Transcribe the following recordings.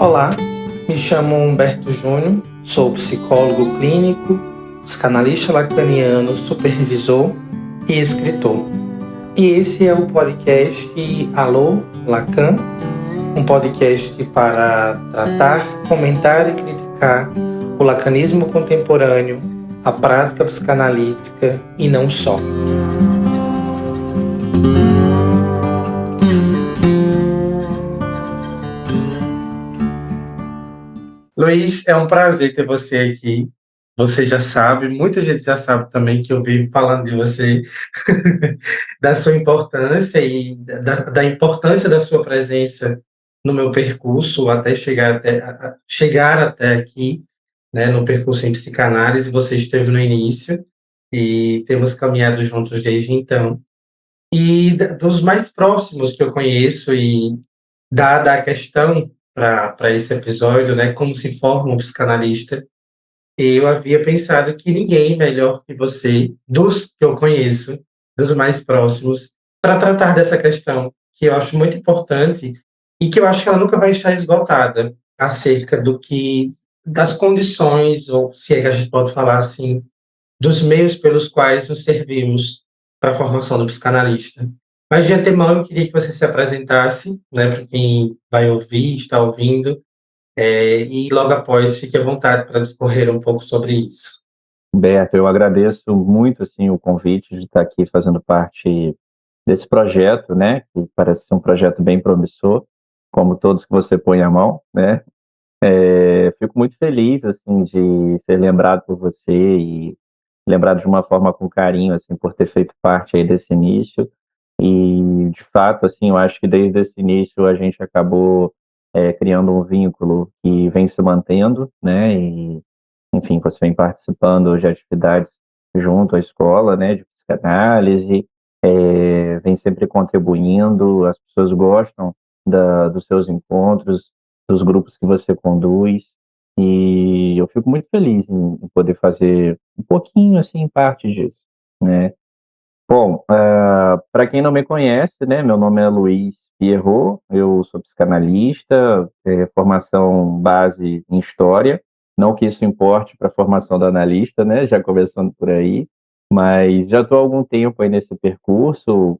Olá, me chamo Humberto Júnior, sou psicólogo clínico, psicanalista lacaniano, supervisor e escritor. E esse é o podcast Alô Lacan, um podcast para tratar, comentar e criticar o lacanismo contemporâneo, a prática psicanalítica e não só. Luiz, é um prazer ter você aqui. Você já sabe, muita gente já sabe também que eu vivo falando de você, da sua importância e da importância da sua presença no meu percurso até chegar até aqui, né, no percurso em psicanálise. Você esteve no início e temos caminhado juntos desde então. E dos mais próximos que eu conheço e dada a questão para esse episódio, né, como se forma um psicanalista, eu havia pensado que ninguém melhor que você, dos que eu conheço, dos mais próximos, para tratar dessa questão, que eu acho muito importante e que eu acho que ela nunca vai estar esgotada, acerca das condições, ou se é que a gente pode falar assim, dos meios pelos quais nos servimos para a formação do psicanalista. Mas, de antemão, eu queria que você se apresentasse, né, para quem vai ouvir, está ouvindo, e logo após, fique à vontade para discorrer um pouco sobre isso. Humberto, eu agradeço muito assim, o convite de estar aqui fazendo parte desse projeto, né, que parece ser um projeto bem promissor, como todos que você põe a mão, né. Fico muito feliz assim, de ser lembrado por você e lembrado de uma forma com carinho assim, por ter feito parte aí desse início. E, de fato, assim, eu acho que desde esse início a gente acabou criando um vínculo que vem se mantendo, né, e enfim, você vem participando de atividades junto à escola, né, de psicanálise, vem sempre contribuindo, as pessoas gostam dos seus encontros, dos grupos que você conduz, e eu fico muito feliz em poder fazer um pouquinho, assim, parte disso, né. Bom, para quem não me conhece, né, meu nome é Luiz Pierrot, eu sou psicanalista, formação base em História, não que isso importe para a formação do analista, né, já começando por aí, mas já estou há algum tempo aí nesse percurso.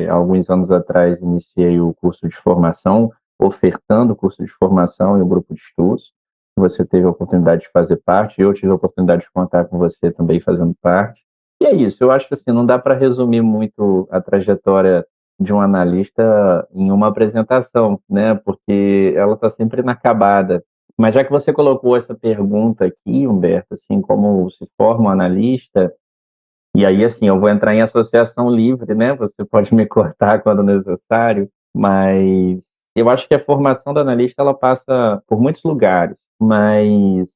Alguns anos atrás iniciei o curso de formação, ofertando o curso de formação em um grupo de estudos. Você teve a oportunidade de fazer parte, eu tive a oportunidade de contar com você também fazendo parte. E é isso, eu acho que assim, não dá para resumir muito a trajetória de um analista em uma apresentação, né? Porque ela está sempre inacabada. Mas já que você colocou essa pergunta aqui, Humberto, assim, como se forma um analista, e aí assim, eu vou entrar em associação livre, né? Você pode me cortar quando necessário, mas eu acho que a formação do analista ela passa por muitos lugares, mas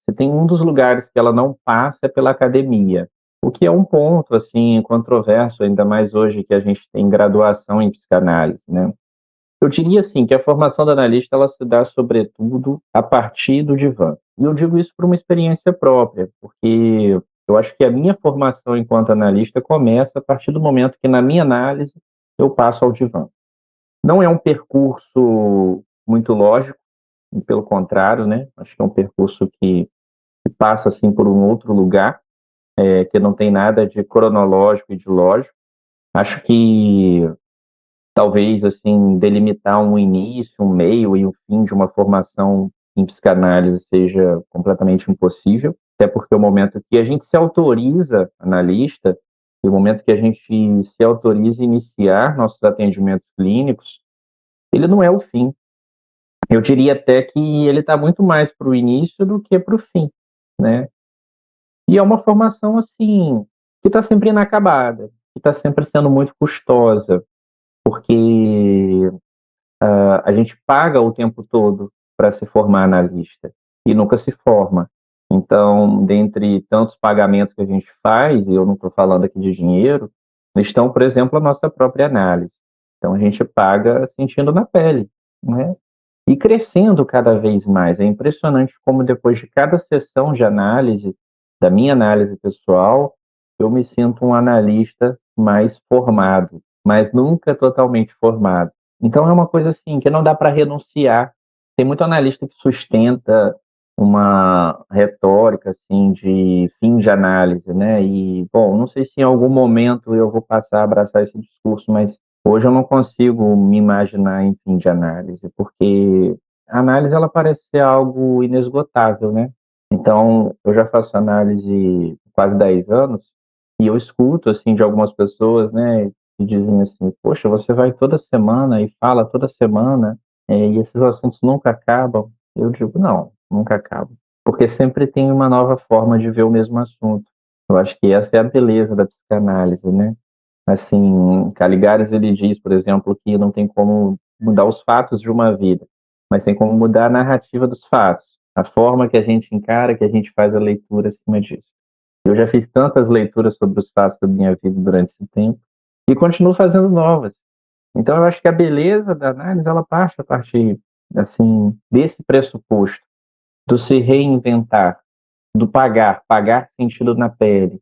você tem um dos lugares que ela não passa é pela academia. O que é um ponto assim controverso, ainda mais hoje que a gente tem graduação em psicanálise, né? Eu diria assim que a formação do analista ela se dá sobretudo a partir do divã. E eu digo isso por uma experiência própria, porque eu acho que a minha formação enquanto analista começa a partir do momento que na minha análise eu passo ao divã. Não é um percurso muito lógico, pelo contrário, né? Acho que é um percurso que passa assim por um outro lugar, que não tem nada de cronológico e de lógico. Acho que talvez assim delimitar um início, um meio e um fim de uma formação em psicanálise seja completamente impossível, até porque o momento que a gente se autoriza analista e o momento que a gente se autoriza a iniciar nossos atendimentos clínicos, ele não é o fim. Eu diria até que ele está muito mais para o início do que para o fim, né? E é uma formação assim que está sempre inacabada, que está sempre sendo muito custosa, porque a gente paga o tempo todo para se formar analista e nunca se forma. Então, dentre tantos pagamentos que a gente faz, e eu não estou falando aqui de dinheiro, estão, por exemplo, a nossa própria análise. Então, a gente paga sentindo na pele, né? E crescendo cada vez mais. É impressionante como depois de cada sessão de análise, da minha análise pessoal, eu me sinto um analista mais formado, mas nunca totalmente formado. Então é uma coisa assim que não dá para renunciar tem muito analista que sustenta uma retórica assim de fim de análise, né? E bom, não sei se em algum momento eu vou passar a abraçar esse discurso, mas hoje eu não consigo me imaginar em fim de análise, porque a análise ela parece ser algo inesgotável, né? Então, eu já faço análise há quase 10 anos e eu escuto assim de algumas pessoas, né, que dizem assim: "Poxa, você vai toda semana e fala toda semana, e esses assuntos nunca acabam". Eu digo: "Não, nunca acabam", porque sempre tem uma nova forma de ver o mesmo assunto. Eu acho que essa é a beleza da psicanálise, né? Assim, Caligares ele diz, por exemplo, que não tem como mudar os fatos de uma vida, mas tem como mudar a narrativa dos fatos, a forma que a gente encara, que a gente faz a leitura acima disso. Eu já fiz tantas leituras sobre os fatos da minha vida durante esse tempo e continuo fazendo novas. Então, eu acho que a beleza da análise ela parte a partir assim desse pressuposto do se reinventar, do pagar sentido na pele,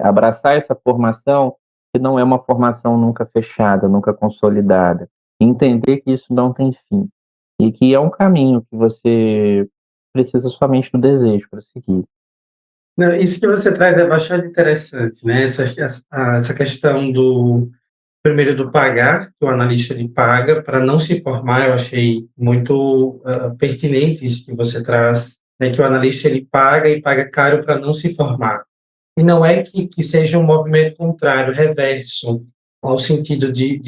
abraçar essa formação que não é uma formação nunca fechada, nunca consolidada, entender que isso não tem fim e que é um caminho que você precisa somente do desejo para seguir. Não, isso que você traz é bastante interessante, né? Essa questão do primeiro do pagar, que o analista ele paga para não se formar, eu achei muito pertinente isso que você traz, né? Que o analista ele paga e paga caro para não se formar. E não é que seja um movimento contrário, reverso, ao sentido de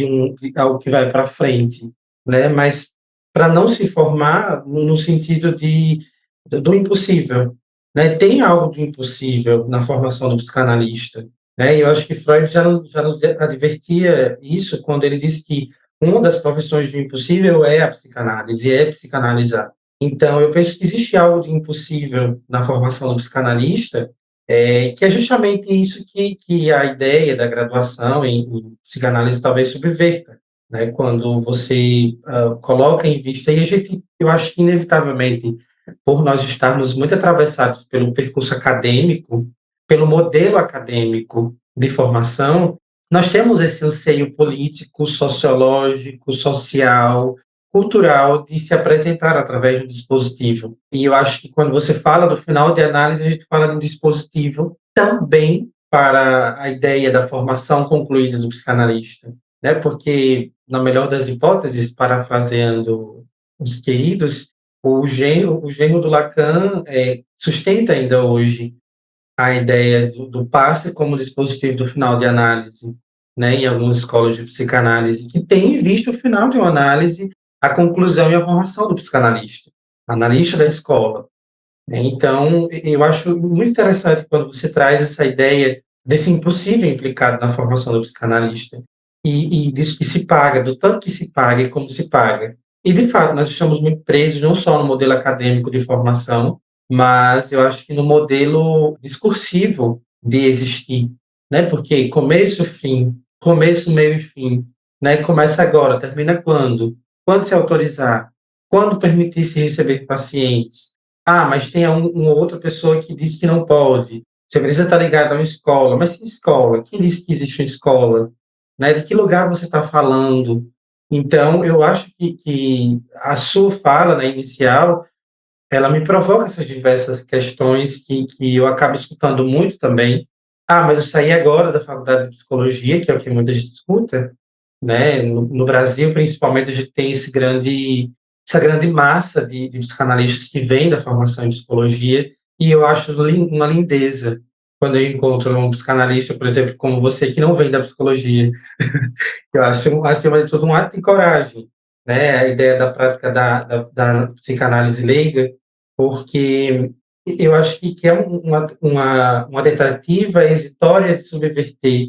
algo que vai para frente, né? Mas para não se formar no sentido do impossível, né? Tem algo do impossível na formação do psicanalista, né? E eu acho que Freud já nos advertia isso quando ele disse que uma das profissões do impossível é a psicanálise, é psicanalizar. Então, eu penso que existe algo de impossível na formação do psicanalista, que é justamente isso que a ideia da graduação em psicanálise talvez subverta, né? Quando você coloca em vista, e a gente, eu acho que inevitavelmente, por nós estarmos muito atravessados pelo percurso acadêmico, pelo modelo acadêmico de formação, nós temos esse anseio político, sociológico, social, cultural de se apresentar através do dispositivo. E eu acho que quando você fala do final de análise, a gente fala de um dispositivo também para a ideia da formação concluída do psicanalista, né? Porque, na melhor das hipóteses, parafraseando os queridos, o genro do Lacan sustenta ainda hoje a ideia do passe como dispositivo do final de análise, né, em algumas escolas de psicanálise, que têm visto o final de uma análise, a conclusão e a formação do psicanalista, analista da escola, né? Então, eu acho muito interessante quando você traz essa ideia desse impossível implicado na formação do psicanalista e disso que se paga, do tanto que se paga e como se paga. E, de fato, nós estamos muito presos não só no modelo acadêmico de formação, mas eu acho que no modelo discursivo de existir, né? Porque começo, fim, começo, meio e fim, né? Começa agora, termina quando? Quando se autorizar? Quando permitir se receber pacientes? Ah, mas tem uma outra pessoa que diz que não pode. Você precisa estar ligado a uma escola. Mas que escola? Quem disse que existe uma escola? Né? De que lugar você está falando? Então, eu acho que a sua fala, né, inicial, ela me provoca essas diversas questões que eu acabo escutando muito também. Ah, mas eu saí agora da faculdade de psicologia, que é o que muita gente escuta, né? No Brasil, principalmente, a gente tem essa grande massa de psicanalistas que vêm da formação em psicologia, e eu acho uma lindeza quando eu encontro um psicanalista, por exemplo, como você, que não vem da psicologia. Eu acho, acima de tudo, um ato de coragem, né? A ideia da prática da psicanálise leiga, porque eu acho que é uma tentativa exitória de subverter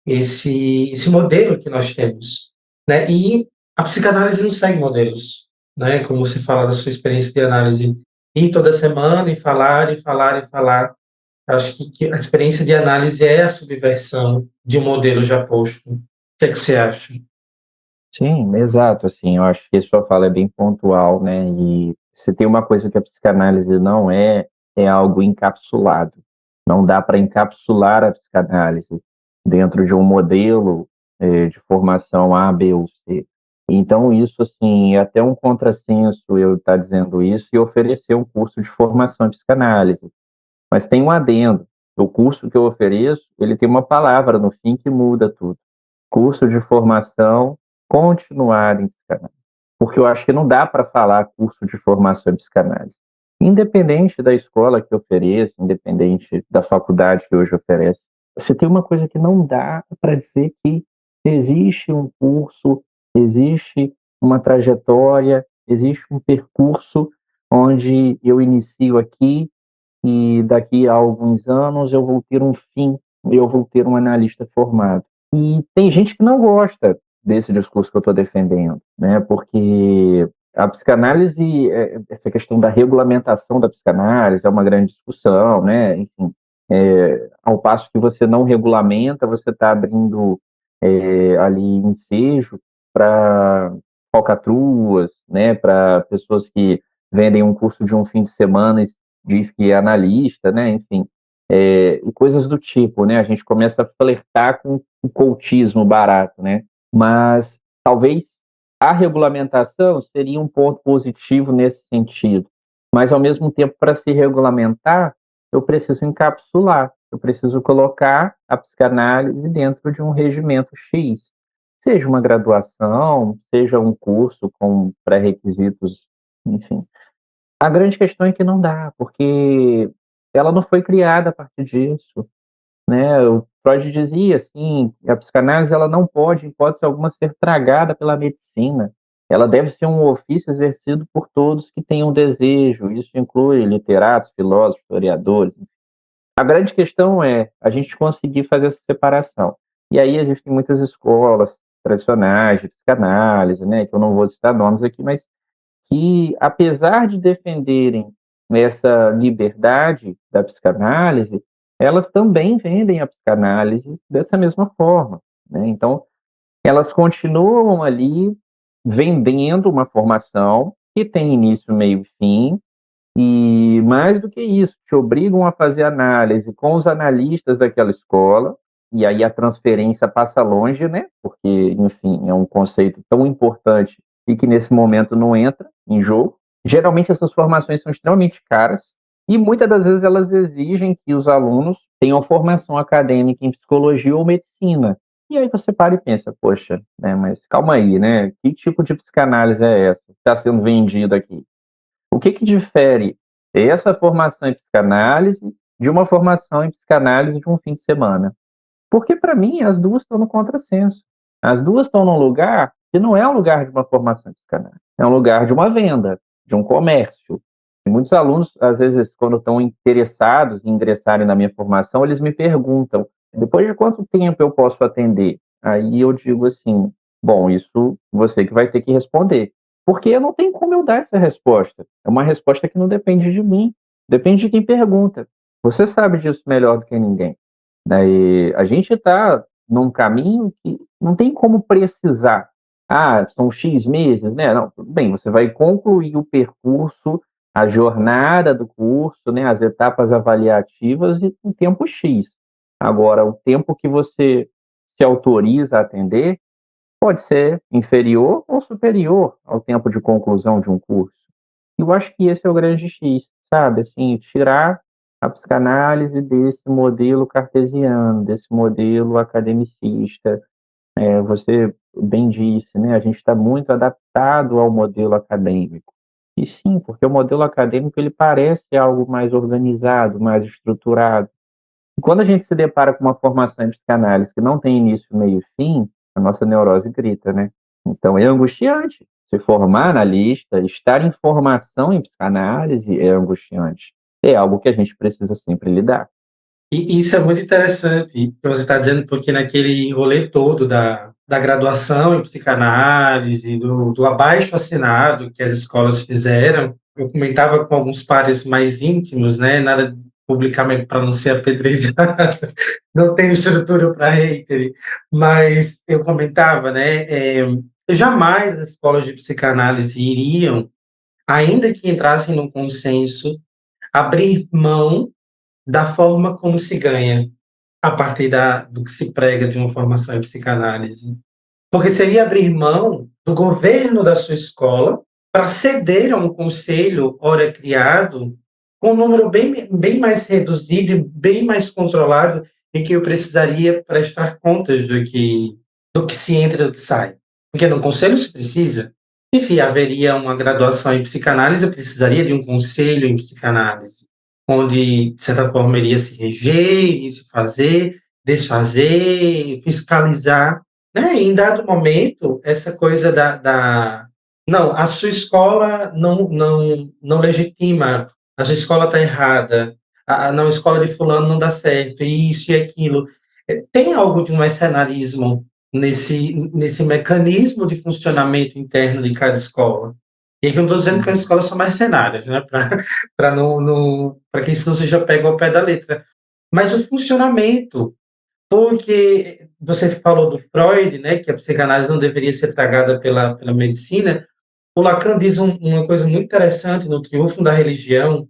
esse modelo que nós temos, né? E a psicanálise não segue modelos, né? Como você fala da sua experiência de análise, ir toda semana e falar e falar e falar. Acho que a experiência de análise é a subversão de um modelo já posto. O que é que você acha? Sim, exato, assim, eu acho que a sua fala é bem pontual, né, e se tem uma coisa que a psicanálise não é, é algo encapsulado. Não dá para encapsular a psicanálise dentro de um modelo de formação A, B ou C. Então, isso, assim, é até um contrassenso eu estar dizendo isso e oferecer um curso de formação em psicanálise. Mas tem um adendo. O curso que eu ofereço, ele tem uma palavra no fim que muda tudo. Curso de formação continuada em psicanálise. Porque eu acho que não dá para falar curso de formação em psicanálise. Independente da escola que ofereça, independente da faculdade que hoje oferece, você tem uma coisa que não dá para dizer que existe um curso, existe uma trajetória, existe um percurso onde eu inicio aqui e daqui a alguns anos eu vou ter um fim, eu vou ter um analista formado. E tem gente que não gosta desse discurso que eu estou defendendo, né? Porque a psicanálise, essa questão da regulamentação da psicanálise é uma grande discussão, né? Enfim, ao passo que você não regulamenta, você está abrindo ali ensejo para falcatruas, né? Para pessoas que vendem um curso de um fim de semana e diz que é analista, né? Enfim, e coisas do tipo, né? A gente começa a flertar com o coachismo barato, né? Mas talvez a regulamentação seria um ponto positivo nesse sentido. Mas, ao mesmo tempo, para se regulamentar, eu preciso encapsular, eu preciso colocar a psicanálise dentro de um regimento X. Seja uma graduação, seja um curso com pré-requisitos, enfim. A grande questão é que não dá, porque ela não foi criada a partir disso, né? O Freud dizia assim, que a psicanálise ela não pode, em hipótese alguma, ser tragada pela medicina. Ela deve ser um ofício exercido por todos que tenham desejo. Isso inclui literatos, filósofos, historiadores. A grande questão é a gente conseguir fazer essa separação. E aí existem muitas escolas tradicionais de psicanálise, né? Que eu não vou citar nomes aqui, mas que, apesar de defenderem essa liberdade da psicanálise, elas também vendem a psicanálise dessa mesma forma, né? Então, elas continuam ali vendendo uma formação que tem início, meio e fim, e mais do que isso, te obrigam a fazer análise com os analistas daquela escola, e aí a transferência passa longe, né? Porque, enfim, é um conceito tão importante e que nesse momento não entra em jogo. Geralmente essas formações são extremamente caras e muitas das vezes elas exigem que os alunos tenham formação acadêmica em psicologia ou medicina. E aí você para e pensa, poxa, né, mas calma aí, né? Que tipo de psicanálise é essa que está sendo vendida aqui? O que que difere essa formação em psicanálise de uma formação em psicanálise de um fim de semana? Porque, para mim, as duas estão no contrassenso. As duas estão num lugar que não é um lugar de uma formação em psicanálise, é um lugar de uma venda, de um comércio. E muitos alunos, às vezes, quando estão interessados em ingressarem na minha formação, eles me perguntam: depois de quanto tempo eu posso atender? Aí eu digo assim: bom, isso você que vai ter que responder. Porque não tem como eu dar essa resposta. É uma resposta que não depende de mim, depende de quem pergunta. Você sabe disso melhor do que ninguém. Daí, a gente está num caminho que não tem como precisar. Ah, são X meses, né? Não, tudo bem, você vai concluir o percurso, a jornada do curso, né? As etapas avaliativas e um tempo X. Agora, o tempo que você se autoriza a atender pode ser inferior ou superior ao tempo de conclusão de um curso. Eu acho que esse é o grande X, sabe? Assim, tirar a psicanálise desse modelo cartesiano, desse modelo academicista. Você bem disse, né? A gente está muito adaptado ao modelo acadêmico. E sim, porque o modelo acadêmico ele parece algo mais organizado, mais estruturado. E quando a gente se depara com uma formação em psicanálise que não tem início, meio e fim, a nossa neurose grita, né? Então é angustiante. Se formar analista, estar em formação em psicanálise é angustiante. É algo que a gente precisa sempre lidar. E isso é muito interessante, que você está dizendo, porque naquele rolê todo da graduação em psicanálise, do abaixo-assinado que as escolas fizeram, eu comentava com alguns pares mais íntimos, né? Nada publicamente para não ser apedrejado, não tenho estrutura para hater, mas eu comentava, né? Jamais as escolas de psicanálise iriam, ainda que entrassem num consenso, abrir mão da forma como se ganha a partir do que se prega de uma formação em psicanálise. Porque seria abrir mão do governo da sua escola para ceder a um conselho, ora criado, com um número bem mais reduzido e bem mais controlado, em que eu precisaria prestar contas do que se entra e do que sai. Porque no conselho se precisa. E se haveria uma graduação em psicanálise, eu precisaria de um conselho em psicanálise, onde, de certa forma, iria se reger, iria se fazer, desfazer, fiscalizar, né? E em dado momento, essa coisa não, a sua escola não legitima, a sua escola está errada, não, a escola de fulano não dá certo, isso e aquilo. Tem algo de um mercenarismo nesse mecanismo de funcionamento interno de cada escola. E aqui eu não estou dizendo que as Uhum. escolas são mercenárias, né? Para para que isso não seja pego ao pé da letra. Mas o funcionamento, porque você falou do Freud, né, que a psicanálise não deveria ser tragada pela medicina. O Lacan diz uma coisa muito interessante no Triunfo da Religião,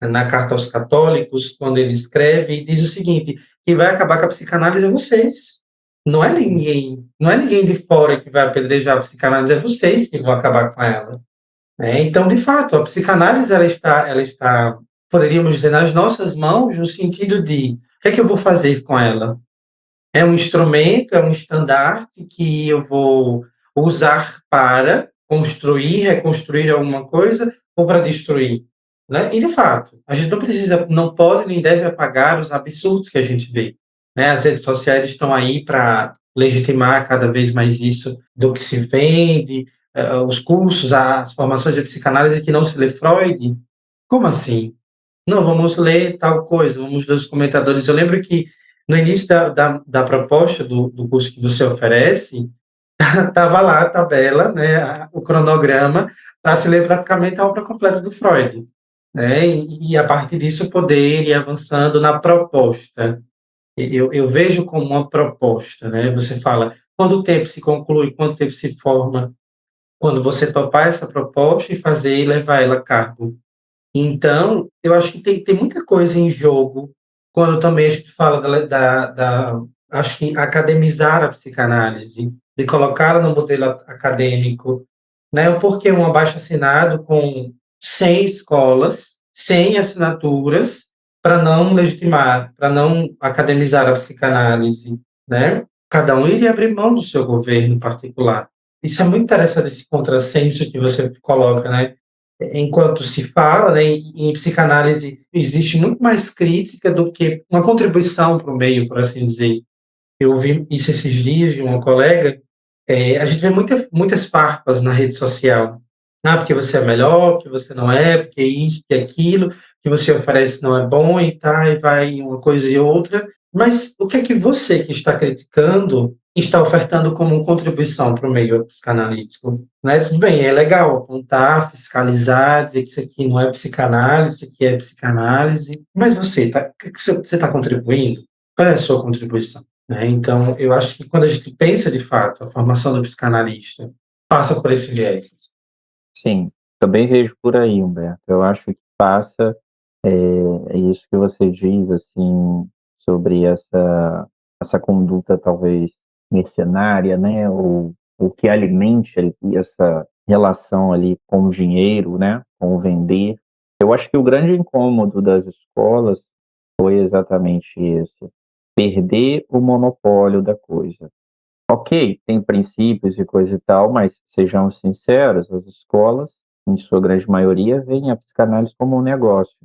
na Carta aos Católicos, quando ele escreve, e diz o seguinte: quem vai acabar com a psicanálise é vocês. Não é ninguém de fora que vai apedrejar a psicanálise, é vocês que vão acabar com ela. Né? Então, de fato, a psicanálise ela está, poderíamos dizer, nas nossas mãos, no sentido de o que é que eu vou fazer com ela? É um instrumento, é um estandarte que eu vou usar para construir, reconstruir alguma coisa ou para destruir, né? E de fato, a gente não precisa, não pode nem deve apagar os absurdos que a gente vê, né? As redes sociais estão aí para legitimar cada vez mais isso do que se vende, os cursos, as formações de psicanálise que não se lê Freud. Como assim? Não, vamos ler tal coisa, vamos ler os comentadores. Eu lembro que no início da proposta do curso que você oferece, estava lá a tabela, né, o cronograma, para se ler praticamente a obra completa do Freud. Né, e a partir disso poder ir avançando na proposta. Eu vejo como uma proposta, né? Você fala quanto tempo se conclui, quanto tempo se forma, quando você topar essa proposta e fazer e levar ela a cabo. Então, eu acho que tem muita coisa em jogo quando também a gente fala acho que academizar a psicanálise, de colocá-la no modelo acadêmico, né? Porque um abaixo-assinado com 100 escolas, 100 assinaturas, para não legitimar, para não academizar a psicanálise, né? Cada um iria abrir mão do seu governo particular. Isso é muito interessante, esse contrassenso que você coloca, né? Enquanto se fala, né, em psicanálise, existe muito mais crítica do que uma contribuição para o meio, por assim dizer. Eu ouvi isso esses dias de uma colega. A gente vê muitas farpas na rede social. Ah, porque você é melhor, porque você não é, porque isso, porque aquilo, que você oferece não é bom e tá, e vai uma coisa e outra. Mas o que é que você que está criticando está ofertando como contribuição para o meio psicanalítico? Né? Tudo bem, é legal apontar, fiscalizar, dizer que isso aqui não é psicanálise, isso aqui é psicanálise, mas você, o que é que você está contribuindo? Qual é a sua contribuição? Né? Então, eu acho que quando a gente pensa de fato a formação do psicanalista, passa por esse viés. Sim, também vejo por aí, Humberto. Eu acho que passa, isso que você diz, assim, sobre essa conduta talvez mercenária, né, ou o que alimente ali essa relação ali com o dinheiro, né, com o vender. Eu acho que o grande incômodo das escolas foi exatamente esse, perder o monopólio da coisa. Ok, tem princípios e coisa e tal, mas sejamos sinceros, as escolas, em sua grande maioria, veem a psicanálise como um negócio.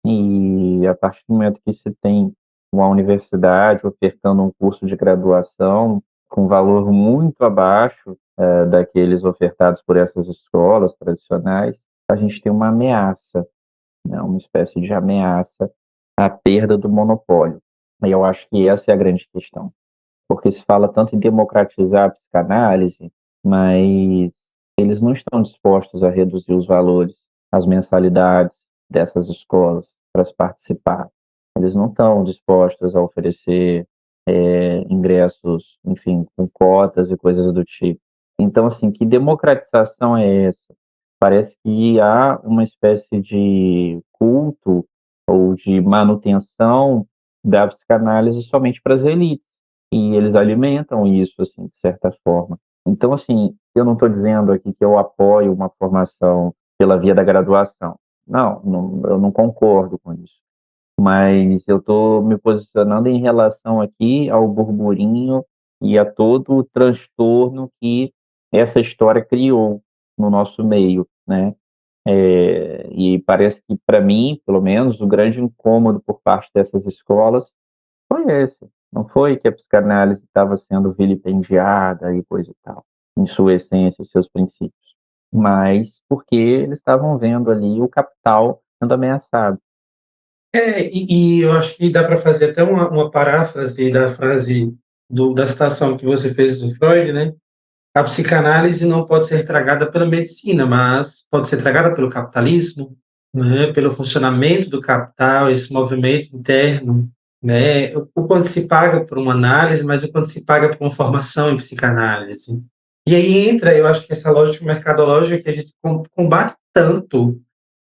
E a partir do momento que se tem uma universidade ofertando um curso de graduação com valor muito abaixo daqueles ofertados por essas escolas tradicionais, a gente tem uma ameaça, né, uma espécie de ameaça à perda do monopólio. E eu acho que essa é a grande questão porque se fala tanto em democratizar a psicanálise, mas eles não estão dispostos a reduzir os valores, as mensalidades dessas escolas para se participar. Eles não estão dispostos a oferecer ingressos, enfim, com cotas e coisas do tipo. Então, assim, que democratização é essa? Parece que há uma espécie de culto ou de manutenção da psicanálise somente para as elites e eles alimentam isso, assim, de certa forma. Então, assim, eu não estou dizendo aqui que eu apoio uma formação pela via da graduação. Não, eu não concordo com isso. Mas eu estou me posicionando em relação aqui ao burburinho e a todo o transtorno que essa história criou no nosso meio, né? E parece que, para mim, pelo menos, o grande incômodo por parte dessas escolas foi esse. Não foi que a psicanálise estava sendo vilipendiada e coisa e tal, em sua essência, seus princípios, mas porque eles estavam vendo ali o capital sendo ameaçado. E eu acho que dá para fazer até uma paráfrase da frase da citação que você fez do Freud, né? A psicanálise não pode ser tragada pela medicina, mas pode ser tragada pelo capitalismo, né? Pelo funcionamento do capital, esse movimento interno, né? O quanto se paga por uma análise, mas o quanto se paga por uma formação em psicanálise. E aí entra, eu acho que essa lógica mercadológica que a gente combate tanto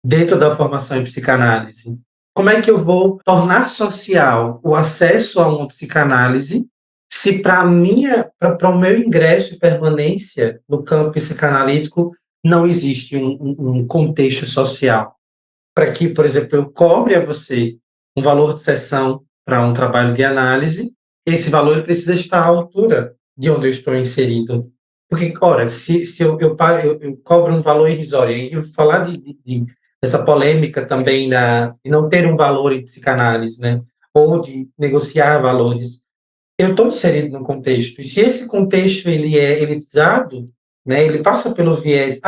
dentro da formação em psicanálise. Como é que eu vou tornar social o acesso a uma psicanálise se para o meu ingresso e permanência no campo psicanalítico não existe um contexto social? Para que, por exemplo, eu cobre a você um valor de sessão para um trabalho de análise, esse valor ele precisa estar à altura de onde eu estou inserido. Porque, ora, se eu cobro um valor irrisório, e eu vou falar dessa polêmica também de não ter um valor em psicanálise, né? Ou de negociar valores, eu estou inserido num contexto, e se esse contexto ele é elitizado, né, ele passa pelo viés,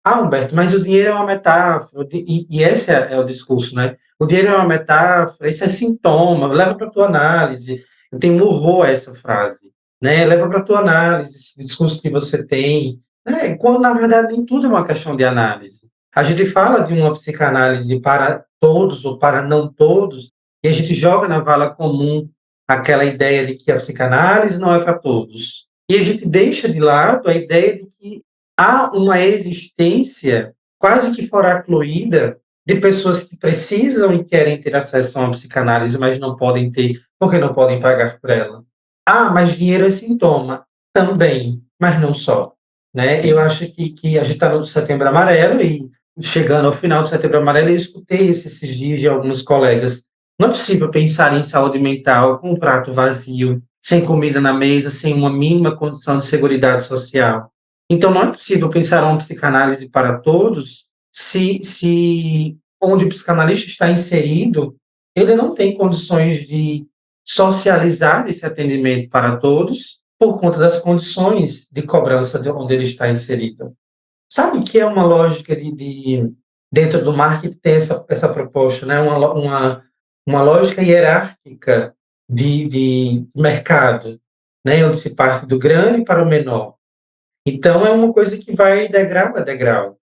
Humberto, mas o dinheiro é uma metáfora, e esse é o discurso, né? O dinheiro é uma metáfora, isso é sintoma, leva para a tua análise. Eu tenho um horror a essa frase, né? Leva para a tua análise esse discurso que você tem, né? Quando na verdade nem tudo é uma questão de análise. A gente fala de uma psicanálise para todos ou para não todos, e a gente joga na vala comum aquela ideia de que a psicanálise não é para todos. E a gente deixa de lado a ideia de que há uma existência quase que foracluída de pessoas que precisam e querem ter acesso a uma psicanálise, mas não podem ter, porque não podem pagar por ela. Ah, mas dinheiro é sintoma. Também, mas não só. Né? Eu acho que a gente está no Setembro Amarelo e chegando ao final do Setembro Amarelo, eu escutei esses dias de alguns colegas. Não é possível pensar em saúde mental com um prato vazio, sem comida na mesa, sem uma mínima condição de seguridade social. Então, não é possível pensar uma psicanálise para todos se onde o psicanalista está inserido, ele não tem condições de socializar esse atendimento para todos por conta das condições de cobrança de onde ele está inserido. Sabe que é uma lógica dentro do marketing tem essa proposta, né? Uma lógica hierárquica de mercado, né? Onde se parte do grande para o menor. Então, é uma coisa que vai degrau a degrau.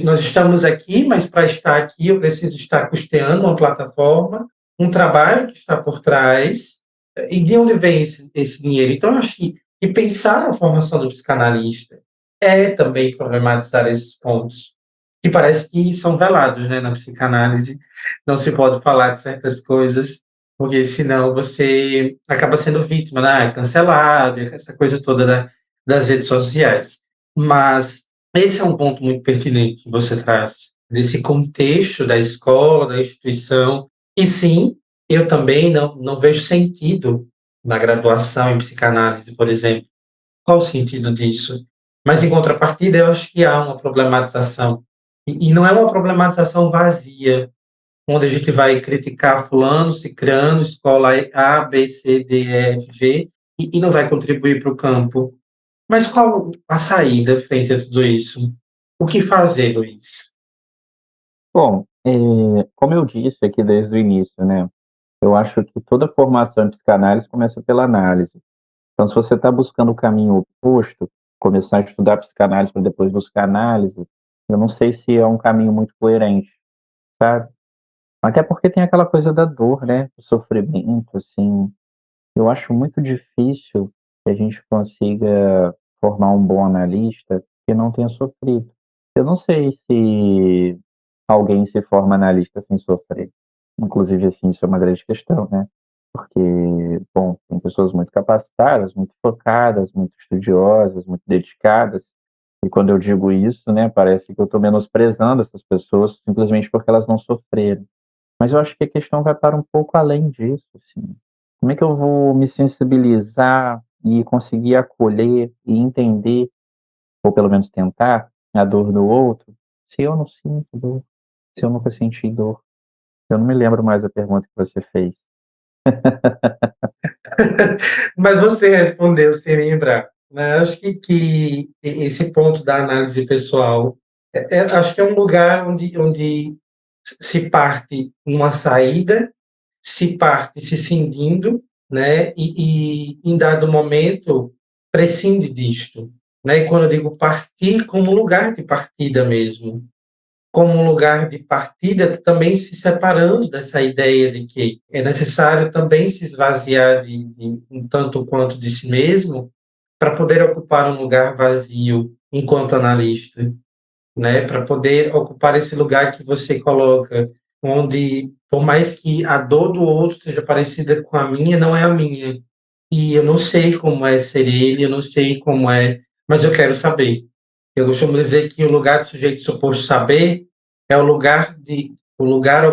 Nós estamos aqui, mas para estar aqui eu preciso estar custeando uma plataforma, um trabalho que está por trás, e de onde vem esse dinheiro? Então, eu acho que pensar a formação do psicanalista é também problematizar esses pontos, que parece que são velados, né, na psicanálise. Não se pode falar de certas coisas, porque senão você acaba sendo vítima, né, cancelado, essa coisa toda das redes sociais. Mas esse é um ponto muito pertinente que você traz, desse contexto da escola, da instituição. E sim, eu também não vejo sentido na graduação em psicanálise, por exemplo. Qual o sentido disso? Mas, em contrapartida, eu acho que há uma problematização. E não é uma problematização vazia, onde a gente vai criticar fulano, cicrano, escola A, B, C, D, E, F, G, e não vai contribuir para o campo. Mas qual a saída frente a tudo isso? O que fazer, Luiz? Bom, como eu disse aqui desde o início, né, eu acho que toda formação em psicanálise começa pela análise. Então, se você está buscando o caminho oposto, começar a estudar psicanálise para depois buscar análise, eu não sei se é um caminho muito coerente, sabe? Até porque tem aquela coisa da dor, né? Do sofrimento, assim. Eu acho muito difícil que a gente consiga formar um bom analista que não tenha sofrido. Eu não sei se alguém se forma analista sem sofrer. Inclusive, assim, isso é uma grande questão, né? porque, bom, tem pessoas muito capacitadas, muito focadas, muito estudiosas, muito dedicadas, e quando eu digo isso, né, parece que eu estou menosprezando essas pessoas simplesmente porque elas não sofreram. Mas eu acho que a questão vai para um pouco além disso, assim. Como é que eu vou me sensibilizar e conseguir acolher e entender, ou pelo menos tentar, a dor do outro, se eu não sinto dor, se eu nunca senti dor? Eu não me lembro mais a pergunta que você fez. Mas você respondeu sem lembrar, né? Acho que esse ponto da análise pessoal, acho que é um lugar onde se parte numa saída, se parte se cindindo, né? Em dado momento prescinde disto, né? E quando eu digo partir, como lugar de partida mesmo, como um lugar de partida, também se separando dessa ideia de que é necessário também se esvaziar de um tanto quanto de si mesmo para poder ocupar um lugar vazio enquanto analista, né? Para poder ocupar esse lugar que você coloca, onde, por mais que a dor do outro seja parecida com a minha, não é a minha. E eu não sei como é ser ele, eu não sei como é, mas eu quero saber. Eu costumo dizer que o lugar do sujeito suposto saber é o lugar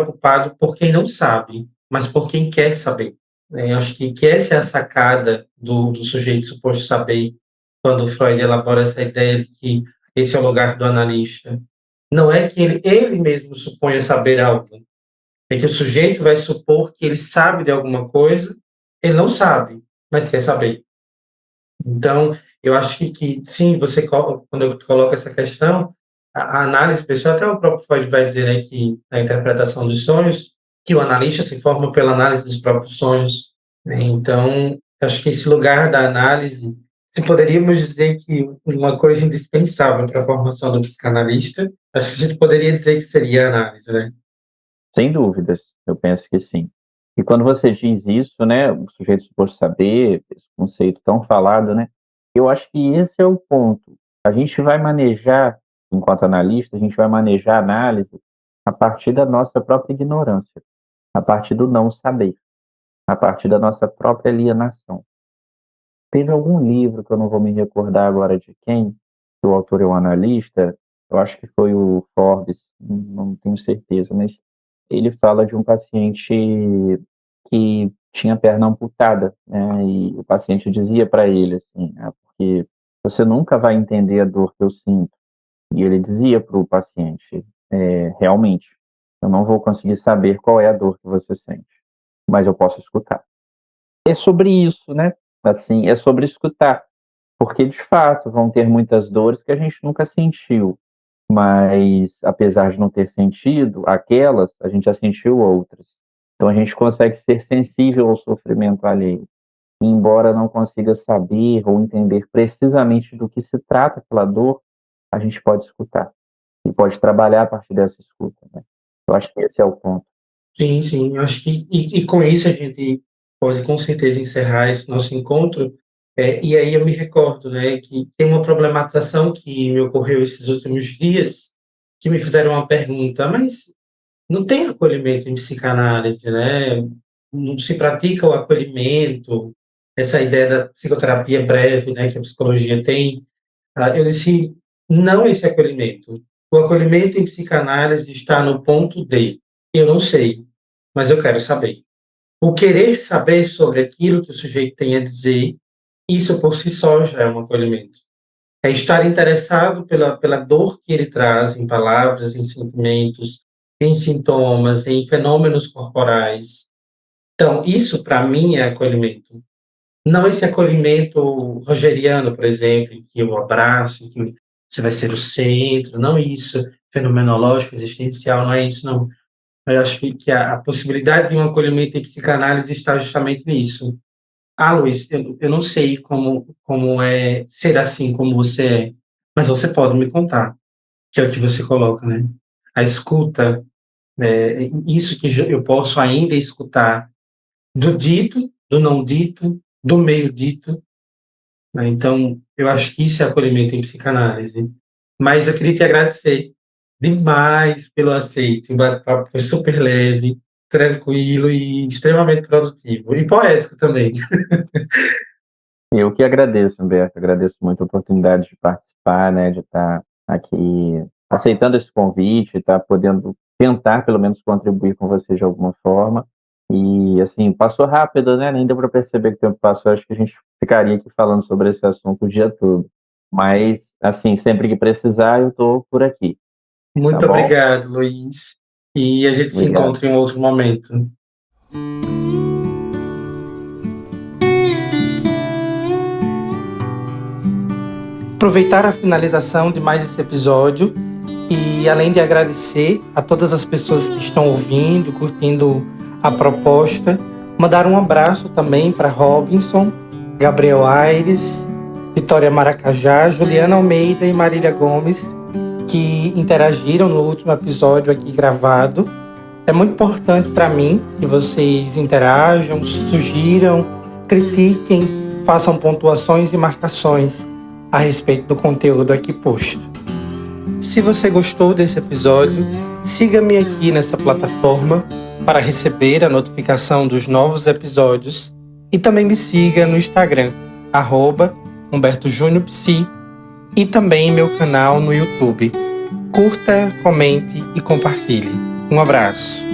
ocupado por quem não sabe, mas por quem quer saber. Eu acho que essa é a sacada do sujeito suposto saber, quando Freud elabora essa ideia de que esse é o lugar do analista. Não é que ele mesmo suponha saber algo, é que o sujeito vai supor que ele sabe de alguma coisa, ele não sabe, mas quer saber. Então, eu acho que sim, quando eu coloco essa questão, a análise pessoal, até o próprio Freud vai dizer, né, que a interpretação dos sonhos, que o analista se forma pela análise dos próprios sonhos, né? Então, acho que esse lugar da análise, se poderíamos dizer que uma coisa indispensável para a formação do psicanalista, acho que a gente poderia dizer que seria a análise, né? Sem dúvidas, eu penso que sim. E quando você diz isso, né, o sujeito suposto saber, esse conceito tão falado, né, eu acho que esse é o ponto. A gente vai manejar, enquanto analista, a gente vai manejar a análise a partir da nossa própria ignorância, a partir do não saber, a partir da nossa própria alienação. Teve algum livro, que eu não vou me recordar agora de quem, que o autor é um analista, eu acho que foi o Forbes, não tenho certeza, mas ele fala de um paciente que tinha a perna amputada, né, e o paciente dizia para ele assim, porque você nunca vai entender a dor que eu sinto. E ele dizia para o paciente, realmente, eu não vou conseguir saber qual é a dor que você sente, mas eu posso escutar. É sobre isso, né? Assim, é sobre escutar, porque de fato vão ter muitas dores que a gente nunca sentiu, mas apesar de não ter sentido aquelas, a gente já sentiu outras. Então a gente consegue ser sensível ao sofrimento alheio, e embora não consiga saber ou entender precisamente do que se trata aquela dor, a gente pode escutar e pode trabalhar a partir dessa escuta, né? Eu acho que esse é o ponto. Sim, sim. Acho que com isso a gente pode com certeza encerrar esse nosso encontro. E aí eu me recordo, né, que tem uma problematização que me ocorreu esses últimos dias, que me fizeram uma pergunta, mas não tem acolhimento em psicanálise, né? Não se pratica o acolhimento, essa ideia da psicoterapia breve, né, que a psicologia tem. Eu disse, não esse acolhimento. O acolhimento em psicanálise está no ponto de, eu não sei, mas eu quero saber. O querer saber sobre aquilo que o sujeito tem a dizer, isso por si só já é um acolhimento. É estar interessado pela dor que ele traz em palavras, em sentimentos, em sintomas, em fenômenos corporais. Então, isso para mim é acolhimento. Não esse acolhimento rogeriano, por exemplo, em que eu abraço, em que você vai ser o centro, não isso, fenomenológico, existencial, não é isso, não. Eu acho que a possibilidade de um acolhimento em psicanálise está justamente nisso. Ah, Luiz, eu não sei como é ser assim como você é, mas você pode me contar, que é o que você coloca, né? A escuta, isso que eu posso ainda escutar do dito, do não dito, do meio dito, né? Então, eu acho que isso é acolhimento em psicanálise. Mas eu queria te agradecer demais pelo aceite. O bate-papo foi super leve, tranquilo e extremamente produtivo. E poético também. Eu que agradeço, Humberto, agradeço muito a oportunidade de participar, né, de estar aqui aceitando esse convite, estar podendo tentar, pelo menos, contribuir com você de alguma forma. E, assim, passou rápido, né, nem deu para perceber que o tempo passou, acho que a gente ficaria aqui falando sobre esse assunto o dia todo. Mas, assim, sempre que precisar, eu estou por aqui, tá Muito bom? obrigado, Luiz. E a gente se Obrigado. encontra em um outro momento. Aproveitar a finalização de mais esse episódio e, além de agradecer a todas as pessoas que estão ouvindo, curtindo a proposta, mandar um abraço também para Robinson, Gabriel Aires, Vitória Maracajá, Juliana Almeida e Marília Gomes, que interagiram no último episódio aqui gravado. É muito importante para mim que vocês interajam, sugiram, critiquem, façam pontuações e marcações a respeito do conteúdo aqui posto. Se você gostou desse episódio, siga-me aqui nessa plataforma para receber a notificação dos novos episódios e também me siga no Instagram, @HumbertoJuniorPsi, e também meu canal no YouTube. Curta, comente e compartilhe. Um abraço.